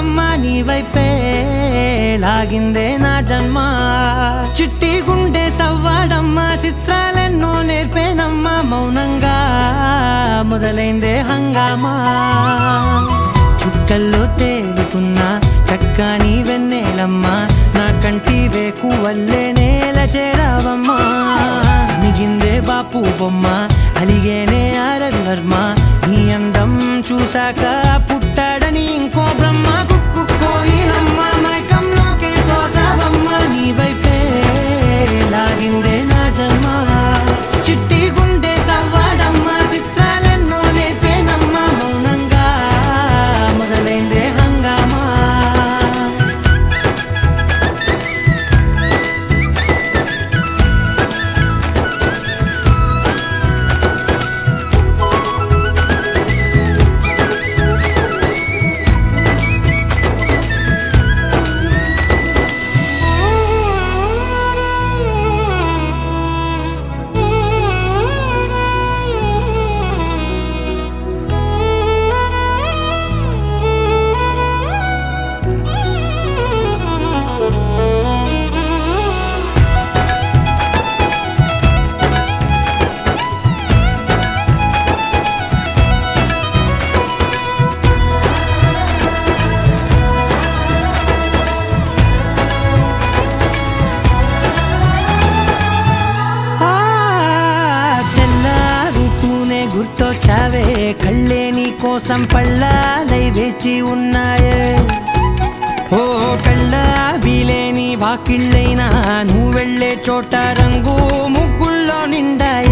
అమ్మ నీ వైపే లాగిందే నా జన్మ చిట్టి గుండె సవ్వాడమ్మ చిత్రాలెన్నో నేర్పేనమ్మా మౌనంగా మొదలైందే హంగామా చుక్కల్లో తేలుతున్నా చక్కని వెన్నెలమ్మా నా కంటి వేకు వల్లే నేల చేరావమ్మా సమిగిందే బాపు బొమ్మ అలిగేనే ఆరవి వర్మ నీ అందం చూశాక పుట్టాడని ఇంకో బ్రహ్మ కుక్కు కోయిలమ్మ మైకంలోకే తోసావమ్మ నీ వైపే లాగిందే నా జన్మ చిట్టి గుండె సవ్వాడమ్మ చిత్రాలెన్నో నేర్పేనమ్మ మౌనంగా మొదలైందే హంగామా గుర్తొచ్చావే కళ్ళే నీ కోసం పళ్ళాలై వేచి ఉన్నాయే ఓ కళ్ళ వీలేని వాకిళ్ళైనా నువ్వు వెళ్ళే చోట రంగు ముగ్గుల్లో నిండాయే